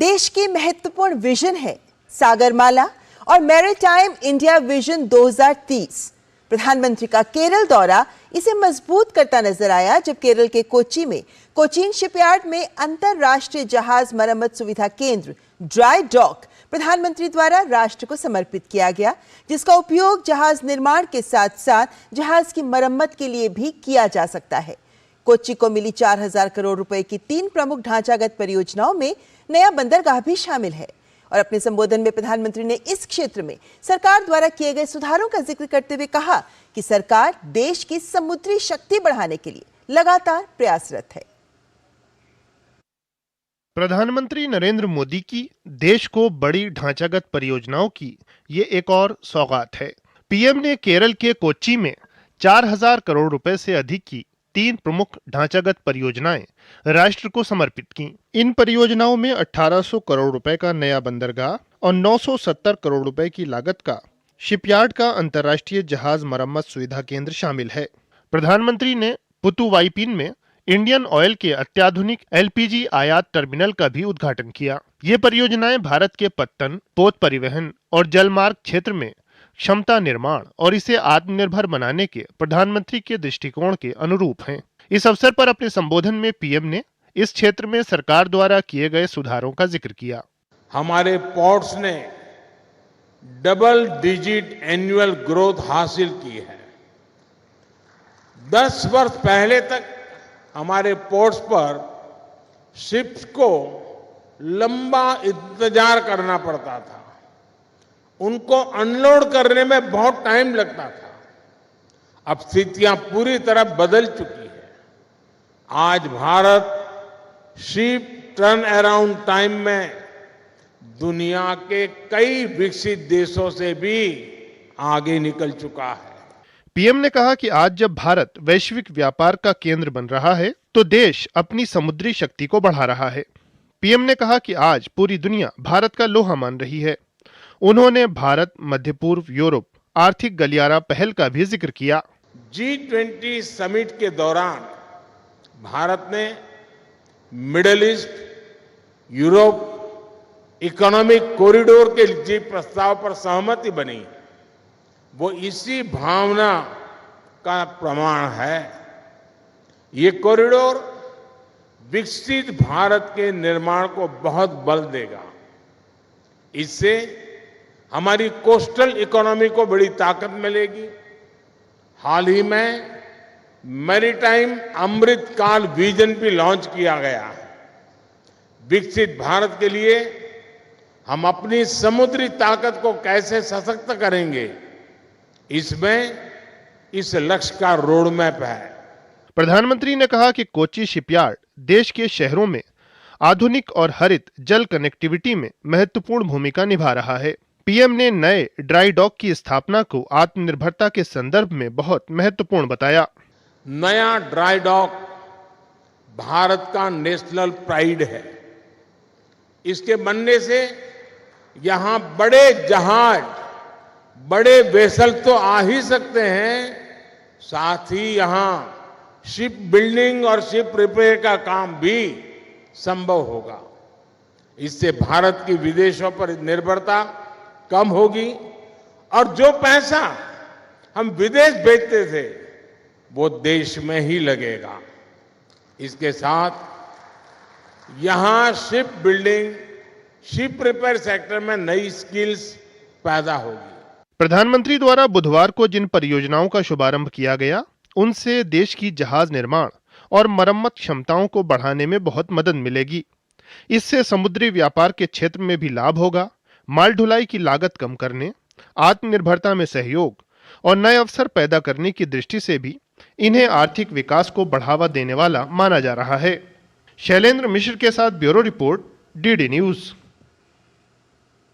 देश की महत्वपूर्ण विजन है सागरमाला और मैरीटाइम इंडिया विजन 2030। प्रधानमंत्री का केरल दौरा इसे मजबूत करता नजर आया जब केरल के कोच्चि में कोचीन शिपयार्ड में अंतरराष्ट्रीय जहाज मरम्मत सुविधा केंद्र ड्राई डॉक प्रधानमंत्री द्वारा राष्ट्र को समर्पित किया गया, जिसका उपयोग जहाज निर्माण के साथ साथ जहाज की मरम्मत के लिए भी किया जा सकता है। कोच्चि को मिली 4000 करोड़ रुपए की 3 प्रमुख ढांचागत परियोजनाओं में नया बंदरगाह भी शामिल है। और अपने संबोधन में प्रधानमंत्री ने इस क्षेत्र में सरकार द्वारा किए गए सुधारों का जिक्र करते हुए कहा कि सरकार देश की समुद्री शक्ति बढ़ाने के लिए लगातार प्रयासरत है। प्रधानमंत्री नरेंद्र मोदी की देश को बड़ी ढांचागत परियोजनाओं की ये एक और सौगात है। पीएम ने केरल के कोच्चि में 4000 करोड़ रुपए से अधिक की 3 प्रमुख ढांचागत परियोजनाएं राष्ट्र को समर्पित की। इन परियोजनाओं में 1800 करोड़ रुपए का नया बंदरगाह और 970 करोड़ रुपए की लागत का शिपयार्ड का अंतर्राष्ट्रीय जहाज मरम्मत सुविधा केंद्र शामिल है। प्रधानमंत्री ने पुतुवाइपिन में इंडियन ऑयल के अत्याधुनिक एलपीजी आयात टर्मिनल का भी उद्घाटन किया। ये परियोजनाएं भारत के पत्तन, पोत परिवहन और जलमार्ग क्षेत्र में क्षमता निर्माण और इसे आत्मनिर्भर बनाने के प्रधानमंत्री के दृष्टिकोण के अनुरूप हैं। इस अवसर पर अपने संबोधन में पीएम ने इस क्षेत्र में सरकार द्वारा किए गए सुधारों का जिक्र किया। हमारे पोर्ट्स ने डबल डिजिट एनुअल ग्रोथ हासिल की है। 10 वर्ष पहले तक हमारे पोर्ट्स पर शिप्स को लंबा इंतजार करना पड़ता था, उनको अनलोड करने में बहुत टाइम लगता था। अब स्थितियां पूरी तरह बदल चुकी है। आज Bharat ship turn around time में दुनिया के कई विकसित देशों से भी आगे निकल चुका है। पीएम ने कहा कि आज जब भारत वैश्विक व्यापार का केंद्र बन रहा है तो देश अपनी समुद्री शक्ति को बढ़ा रहा है। पीएम ने कहा कि आज पूरी दुनिया भारत का लोहा मान रही है। उन्होंने भारत मध्य पूर्व यूरोप आर्थिक गलियारा पहल का भी जिक्र किया। G20 समिट के दौरान भारत ने middle east Europe economic corridor के जी प्रस्ताव पर सहमति बनी, वो इसी भावना का प्रमाण है। ये कॉरिडोर विकसित भारत के निर्माण को बहुत बल देगा। इससे हमारी कोस्टल इकोनॉमी को बड़ी ताकत मिलेगी। हाल ही में मैरीटाइम अमृत काल विजन भी लॉन्च किया गया है। विकसित भारत के लिए हम अपनी समुद्री ताकत को कैसे सशक्त करेंगे, इसमें इस लक्ष्य का रोड मैप है। प्रधानमंत्री ने कहा कि कोच्चि शिपयार्ड देश के शहरों में आधुनिक और हरित जल कनेक्टिविटी में महत्वपूर्ण भूमिका निभा रहा है। पीएम ने नए ड्राई डॉक की स्थापना को आत्मनिर्भरता के संदर्भ में बहुत महत्वपूर्ण बताया। नया ड्राई डॉक भारत का नेशनल प्राइड है। इसके बनने से यहां बड़े जहाज, बड़े वेसल तो आ ही सकते हैं, साथ ही यहां शिप बिल्डिंग और शिप रिपेयर का काम भी संभव होगा। इससे भारत की विदेशों पर निर्भरता कम होगी और जो पैसा हम विदेश भेजते थे वो देश में ही लगेगा। इसके साथ यहां ship building, ship repair sector में नई स्किल्स पैदा होगी। प्रधानमंत्री द्वारा बुधवार को जिन परियोजनाओं का शुभारंभ किया गया, उनसे देश की जहाज निर्माण और मरम्मत क्षमताओं को बढ़ाने में बहुत मदद मिलेगी। इससे समुद्री व्यापार के क्षेत्र में भी लाभ होगा। माल ढुलाई की लागत कम करने, आत्मनिर्भरता में सहयोग और नए अवसर पैदा करने की दृष्टि से भी इन्हें आर्थिक विकास को बढ़ावा देने वाला माना जा रहा है। शैलेंद्र मिश्र के साथ ब्यूरो रिपोर्ट, डीडी न्यूज।